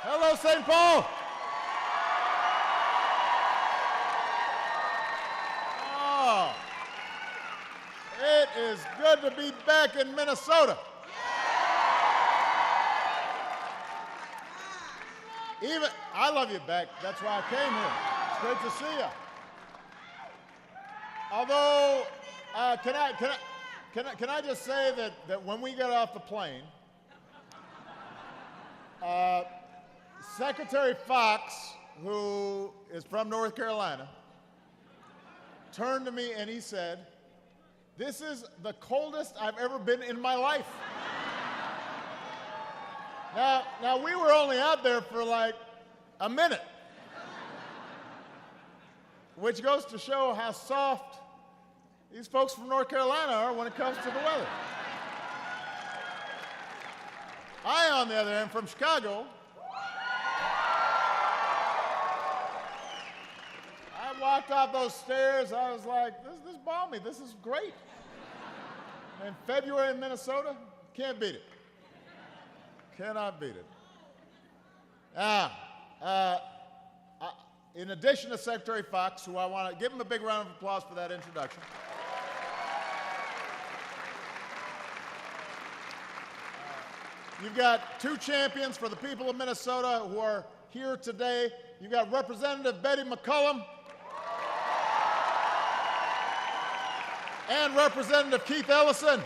Hello, St. Paul. Oh, it is good to be back in Minnesota. I love you back. That's why I came here. It's great to see you. Although, can I just say that when we get off the plane, Secretary Fox, who is from North Carolina, turned to me and he said, "This is the coldest I've ever been in my life." Now we were only out there for like a minute, which goes to show how soft these folks from North Carolina are when it comes to the weather. I, on the other hand, from Chicago, I walked off those stairs, I was like, this is balmy, this is great. And February in Minnesota, can't beat it. Cannot beat it. In addition to Secretary Fox, who I want to give him a big round of applause for that introduction. You've got two champions for the people of Minnesota who are here today. You've got Representative Betty McCollum and Representative Keith Ellison.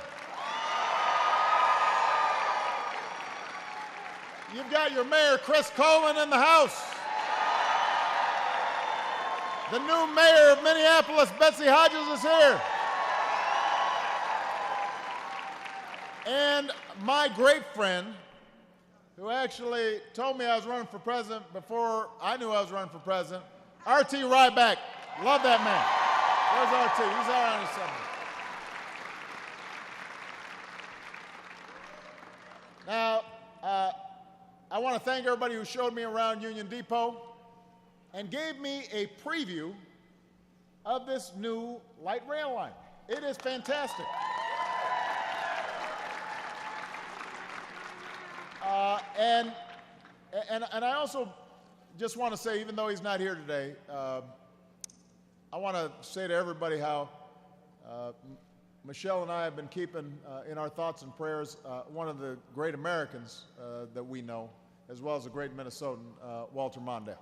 You've got your mayor, Chris Coleman, in the House. The new mayor of Minneapolis, Betsy Hodges, is here. And my great friend, who actually told me I was running for president before I knew I was running for president, R.T. Ryback. Love that man. Where's R.T.? He's around here somewhere. Now, I want to thank everybody who showed me around Union Depot and gave me a preview of this new light rail line. It is fantastic. And I also just want to say, even though he's not here today, I want to say to everybody how Michelle and I have been keeping in our thoughts and prayers one of the great Americans that we know, as well as a great Minnesotan, Walter Mondale.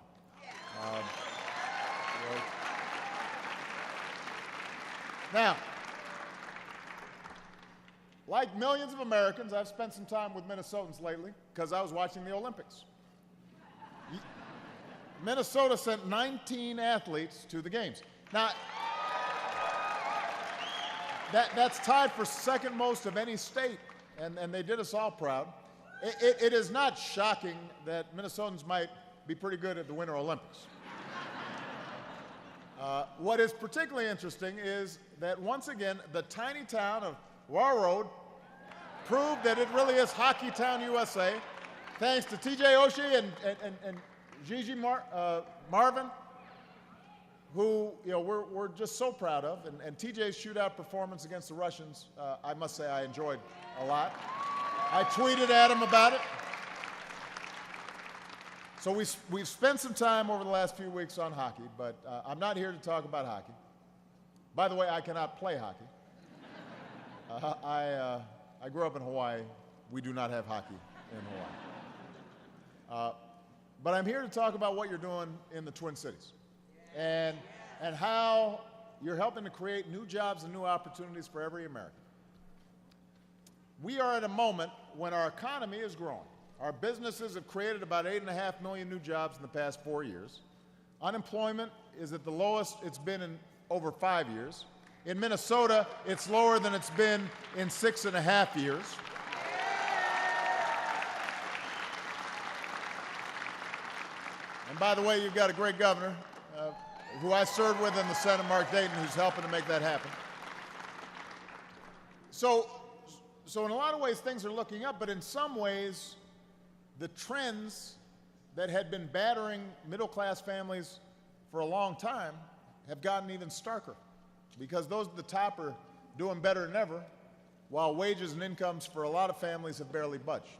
Now, like millions of Americans, I've spent some time with Minnesotans lately because I was watching the Olympics. Minnesota sent 19 athletes to the games. Now, that's tied for second most of any state, and they did us all proud. It is not shocking that Minnesotans might be pretty good at the Winter Olympics. What is particularly interesting is that once again, the tiny town of Warroad proved that it really is Hockey Town, USA, thanks to T.J. Oshie and Gigi Marvin, who we're just so proud of. And T.J.'s shootout performance against the Russians, I must say I enjoyed a lot. I tweeted at him about it. So we've spent some time over the last few weeks on hockey, but I'm not here to talk about hockey. By the way, I cannot play hockey. I grew up in Hawaii. We do not have hockey in Hawaii. But I'm here to talk about what you're doing in the Twin Cities and how you're helping to create new jobs and new opportunities for every American. We are at a moment when our economy is growing. Our businesses have created about 8.5 million new jobs in the past 4 years. Unemployment is at the lowest it's been in over 5 years. In Minnesota, it's lower than it's been in 6.5 years. And by the way, you've got a great governor who I served with in the Senate, Mark Dayton, who's helping to make that happen. So in a lot of ways, things are looking up, but in some ways, the trends that had been battering middle-class families for a long time have gotten even starker, because those at the top are doing better than ever, while wages and incomes for a lot of families have barely budged.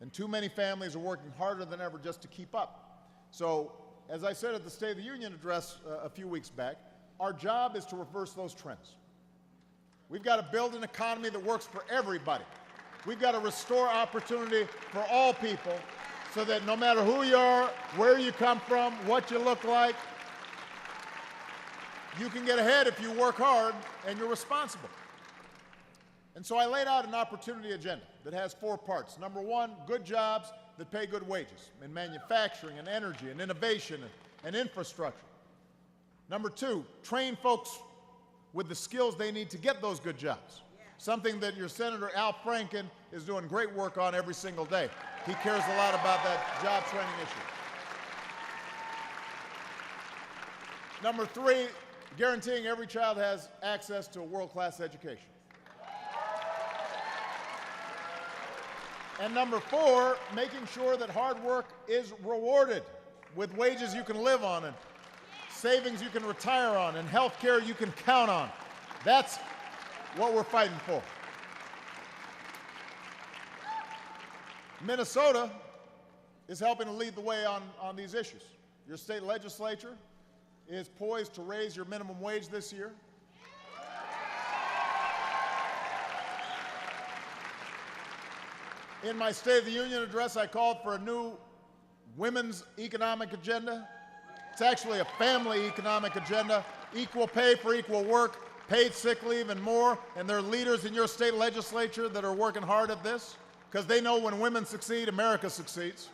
And too many families are working harder than ever just to keep up. So, as I said at the State of the Union address a few weeks back, our job is to reverse those trends. We've got to build an economy that works for everybody. We've got to restore opportunity for all people so that no matter who you are, where you come from, what you look like, you can get ahead if you work hard and you're responsible. And so I laid out an opportunity agenda that has 4 parts. Number 1, good jobs that pay good wages in manufacturing and energy and innovation and infrastructure. Number 2, train folks with the skills they need to get those good jobs. Something that your Senator Al Franken is doing great work on every single day. He cares a lot about that job training issue. Number 3, guaranteeing every child has access to a world-class education. And number 4, making sure that hard work is rewarded with wages you can live on and savings you can retire on and health care you can count on. That's what we're fighting for. Minnesota is helping to lead the way on these issues. Your state legislature is poised to raise your minimum wage this year. In my State of the Union address, I called for a new women's economic agenda. It's actually a family economic agenda, equal pay for equal work, paid sick leave and more, and there are leaders in your state legislature that are working hard at this because they know when women succeed, America succeeds.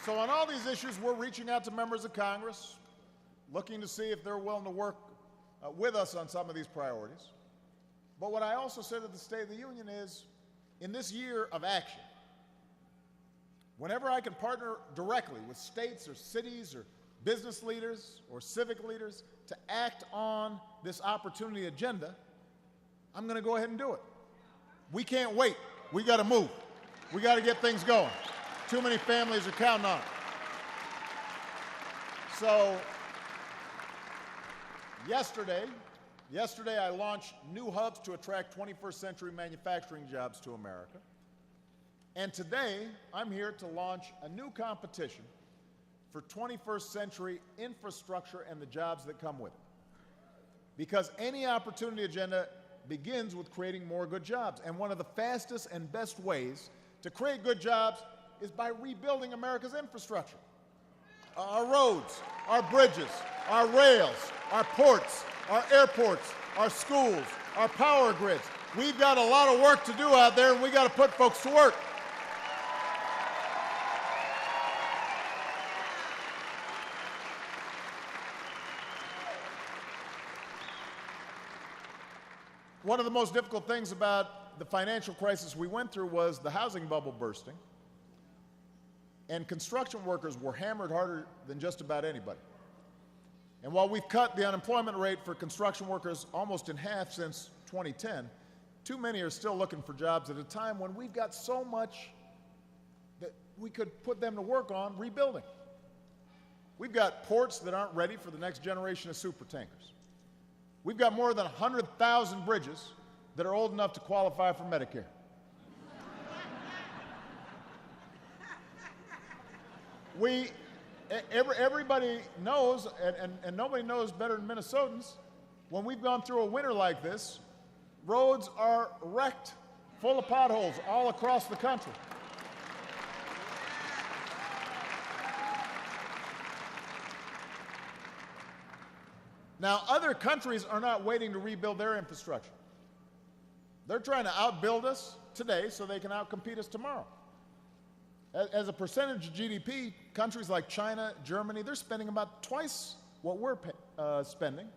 So on all these issues, we're reaching out to members of Congress, looking to see if they're willing to work with us on some of these priorities. But what I also said at the State of the Union is, in this year of action, whenever I can partner directly with states or cities or business leaders or civic leaders to act on this opportunity agenda, I'm going to go ahead and do it. We can't wait. We got to move. We got to get things going. Too many families are counting on it. So, Yesterday, I launched new hubs to attract 21st century manufacturing jobs to America. And today, I'm here to launch a new competition for 21st century infrastructure and the jobs that come with it. Because any opportunity agenda begins with creating more good jobs. And one of the fastest and best ways to create good jobs is by rebuilding America's infrastructure. Our roads, our bridges, our rails, our ports, our airports, our schools, our power grids. We've got a lot of work to do out there, and we got to put folks to work. One of the most difficult things about the financial crisis we went through was the housing bubble bursting, and construction workers were hammered harder than just about anybody. And while we've cut the unemployment rate for construction workers almost in half since 2010, too many are still looking for jobs at a time when we've got so much that we could put them to work on rebuilding. We've got ports that aren't ready for the next generation of supertankers. We've got more than 100,000 bridges that are old enough to qualify for Medicare. Everybody knows, and nobody knows better than Minnesotans, when we've gone through a winter like this, roads are wrecked, full of potholes all across the country. Now, other countries are not waiting to rebuild their infrastructure. They're trying to outbuild us today so they can outcompete us tomorrow. As a percentage of GDP, countries like China, Germany, they're spending about twice what we're spending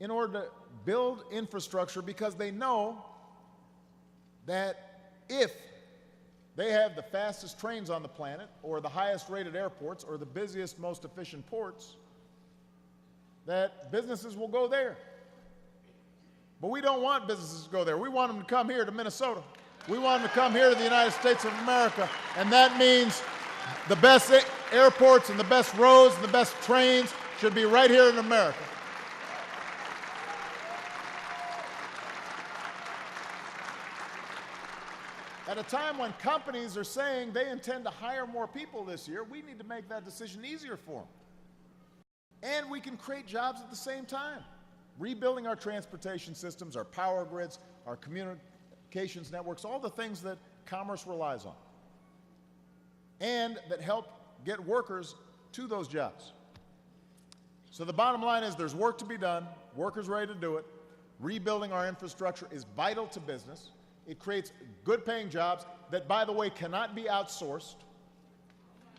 in order to build infrastructure because they know that if they have the fastest trains on the planet or the highest rated airports or the busiest, most efficient ports, that businesses will go there. But we don't want businesses to go there. We want them to come here to Minnesota. We want them to come here to the United States of America, and that means the best airports and the best roads and the best trains should be right here in America. At a time when companies are saying they intend to hire more people this year, we need to make that decision easier for them. And we can create jobs at the same time. Rebuilding our transportation systems, our power grids, our communications networks, all the things that commerce relies on, and that help get workers to those jobs. So the bottom line is there's work to be done, workers ready to do it. Rebuilding our infrastructure is vital to business. It creates good-paying jobs that, by the way, cannot be outsourced.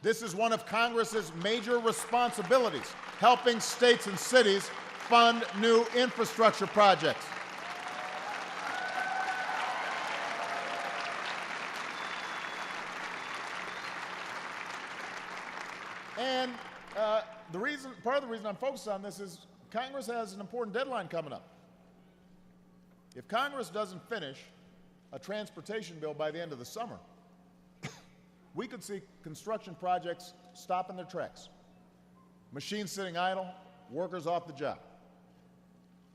This is one of Congress's major responsibilities, helping states and cities fund new infrastructure projects. And part of the reason I'm focused on this is Congress has an important deadline coming up. If Congress doesn't finish a transportation bill by the end of the summer, we could see construction projects stop in their tracks. Machines sitting idle, workers off the job.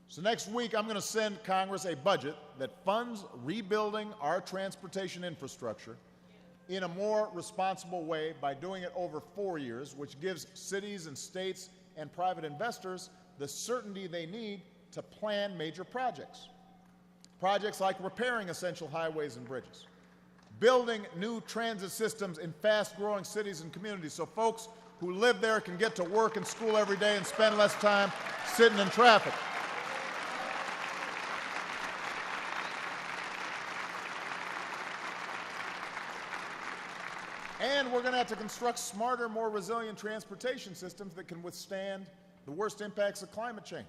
So next week, I'm going to send Congress a budget that funds rebuilding our transportation infrastructure in a more responsible way by doing it over 4 years, which gives cities and states and private investors the certainty they need to plan major projects. Projects like repairing essential highways and bridges, building new transit systems in fast-growing cities and communities so folks who live there can get to work and school every day and spend less time sitting in traffic. And we're going to have to construct smarter, more resilient transportation systems that can withstand the worst impacts of climate change,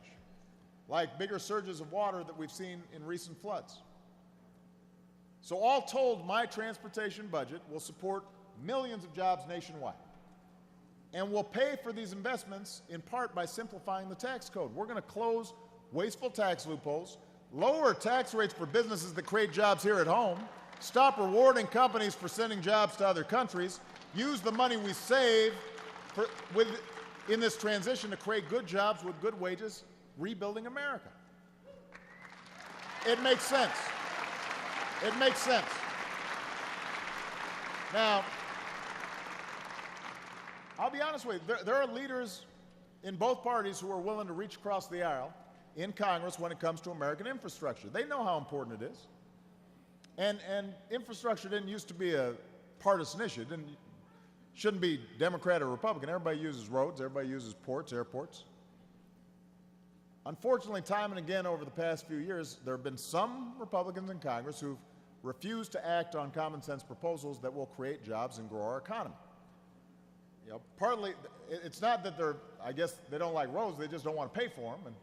like bigger surges of water that we've seen in recent floods. So all told, my transportation budget will support millions of jobs nationwide. And we'll pay for these investments in part by simplifying the tax code. We're going to close wasteful tax loopholes, lower tax rates for businesses that create jobs here at home, stop rewarding companies for sending jobs to other countries, use the money we save in this transition to create good jobs with good wages, rebuilding America. It makes sense. It makes sense. Now, I'll be honest with you, there are leaders in both parties who are willing to reach across the aisle in Congress when it comes to American infrastructure. They know how important it is. And infrastructure didn't used to be a partisan issue. It shouldn't be Democrat or Republican. Everybody uses roads, everybody uses ports, airports. Unfortunately, time and again over the past few years, there have been some Republicans in Congress who've refused to act on common sense proposals that will create jobs and grow our economy. You know, partly, it's not that I guess they don't like roads, they just don't want to pay for them. And,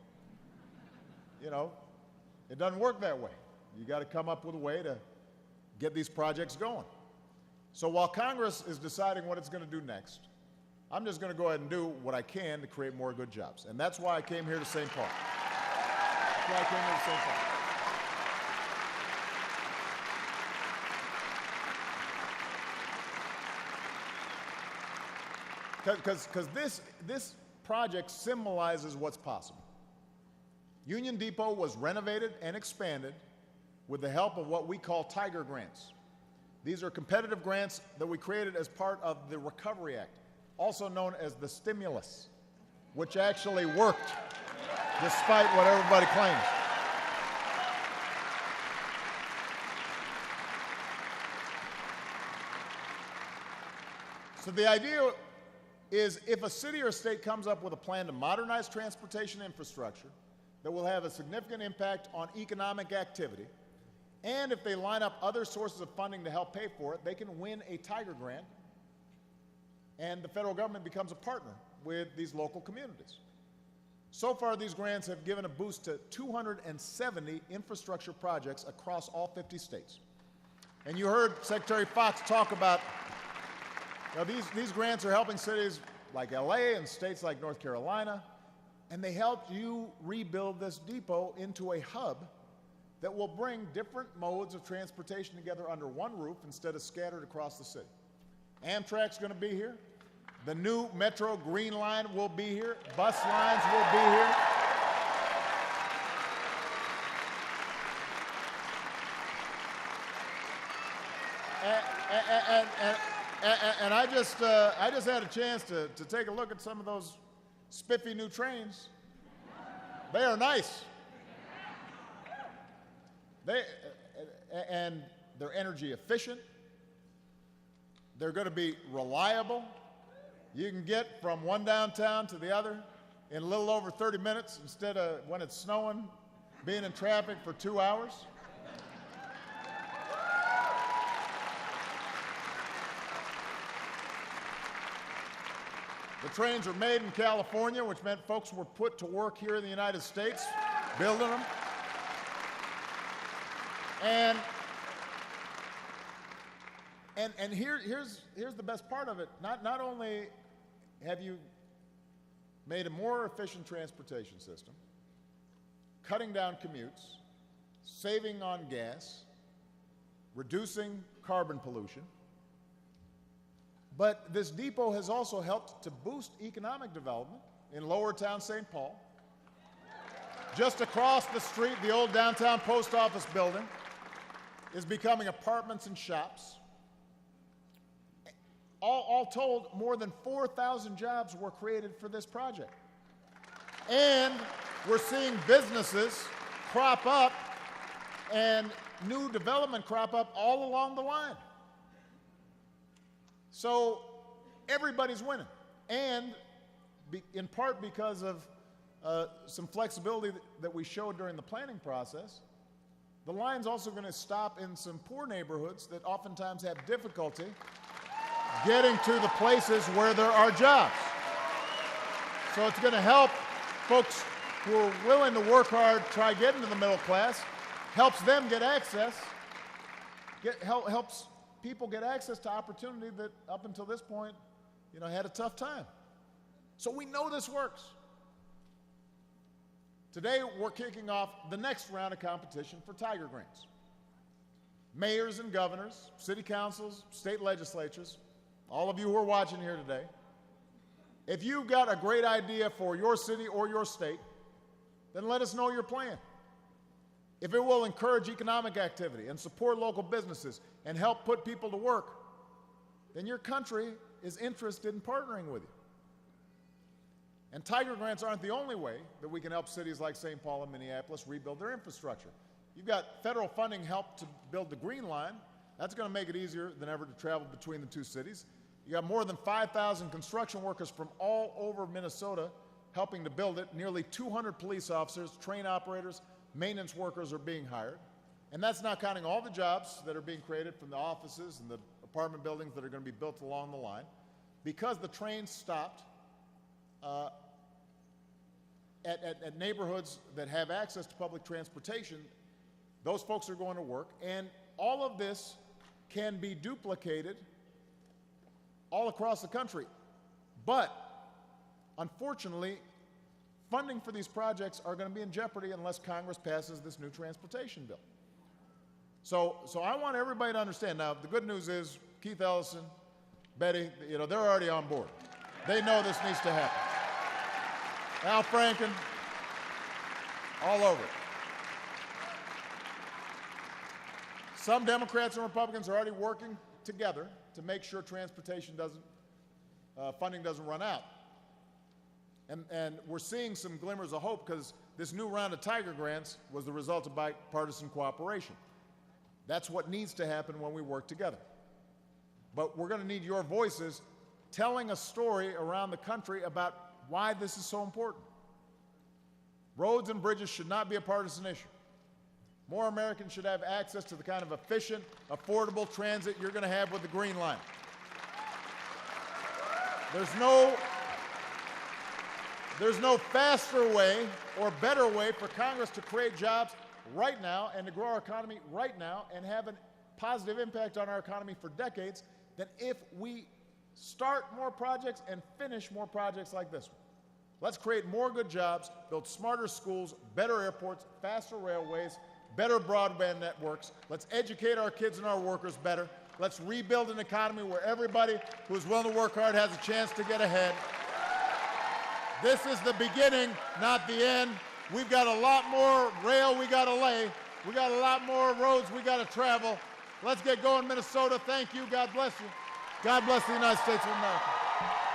you know, it doesn't work that way. You got to come up with a way to get these projects going. So while Congress is deciding what it's going to do next, I'm just going to go ahead and do what I can to create more good jobs. And that's why I came here to St. Paul. That's why I came here to St. Paul. Because this project symbolizes what's possible. Union Depot was renovated and expanded with the help of what we call Tiger Grants. These are competitive grants that we created as part of the Recovery Act, also known as the stimulus, which actually worked despite what everybody claims. So the idea is if a city or state comes up with a plan to modernize transportation infrastructure that will have a significant impact on economic activity, and if they line up other sources of funding to help pay for it, they can win a Tiger Grant, and the federal government becomes a partner with these local communities. So far, these grants have given a boost to 270 infrastructure projects across all 50 states. And you heard Secretary Fox talk about these grants are helping cities like LA and states like North Carolina, and they helped you rebuild this depot into a hub that will bring different modes of transportation together under one roof instead of scattered across the city. Amtrak's going to be here. The new Metro Green Line will be here. Bus lines will be here. And I just had a chance to take a look at some of those spiffy new trains. They are nice. And they're energy efficient. They're going to be reliable. You can get from one downtown to the other in a little over 30 minutes instead of, when it's snowing, being in traffic for 2 hours. The trains were made in California, which meant folks were put to work here in the United States building them. And here's the best part of it. Not only have you made a more efficient transportation system, cutting down commutes, saving on gas, reducing carbon pollution, but this depot has also helped to boost economic development in Lower Town St. Paul. Just across the street, the old downtown post office building is becoming apartments and shops. All told, more than 4,000 jobs were created for this project. And we're seeing businesses crop up and new development crop up all along the line. So everybody's winning. And in part because of some flexibility that we showed during the planning process, the line's also going to stop in some poor neighborhoods that oftentimes have difficulty getting to the places where there are jobs. So it's going to help folks who are willing to work hard, try getting to the middle class, helps them get access, helps people get access to opportunity that up until this point, had a tough time. So we know this works. Today, we're kicking off the next round of competition for Tiger Grants. Mayors and governors, city councils, state legislatures, all of you who are watching here today, if you've got a great idea for your city or your state, then let us know your plan. If it will encourage economic activity and support local businesses and help put people to work, then your country is interested in partnering with you. And Tiger Grants aren't the only way that we can help cities like St. Paul and Minneapolis rebuild their infrastructure. You've got federal funding help to build the Green Line. That's going to make it easier than ever to travel between the two cities. You got more than 5,000 construction workers from all over Minnesota helping to build it. Nearly 200 police officers, train operators, maintenance workers are being hired. And that's not counting all the jobs that are being created from the offices and the apartment buildings that are going to be built along the line. Because the trains stopped at neighborhoods that have access to public transportation, those folks are going to work. And all of this can be duplicated all across the country. But unfortunately, funding for these projects are going to be in jeopardy unless Congress passes this new transportation bill. So I want everybody to understand. Now, the good news is Keith Ellison, Betty, they're already on board. They know this needs to happen. Al Franken, all over it. Some Democrats and Republicans are already working together to make sure transportation funding doesn't run out. And we're seeing some glimmers of hope because this new round of Tiger Grants was the result of bipartisan cooperation. That's what needs to happen when we work together. But we're going to need your voices telling a story around the country about why this is so important. Roads and bridges should not be a partisan issue. More Americans should have access to the kind of efficient, affordable transit you're going to have with the Green Line. There's no faster way or better way for Congress to create jobs right now and to grow our economy right now and have a positive impact on our economy for decades than if we start more projects and finish more projects like this one. Let's create more good jobs, build smarter schools, better airports, faster railways, better broadband networks. Let's educate our kids and our workers better. Let's rebuild an economy where everybody who's willing to work hard has a chance to get ahead. This is the beginning, not the end. We've got a lot more rail we got to lay. We got a lot more roads we got to travel. Let's get going, Minnesota. Thank you. God bless you. God bless the United States of America.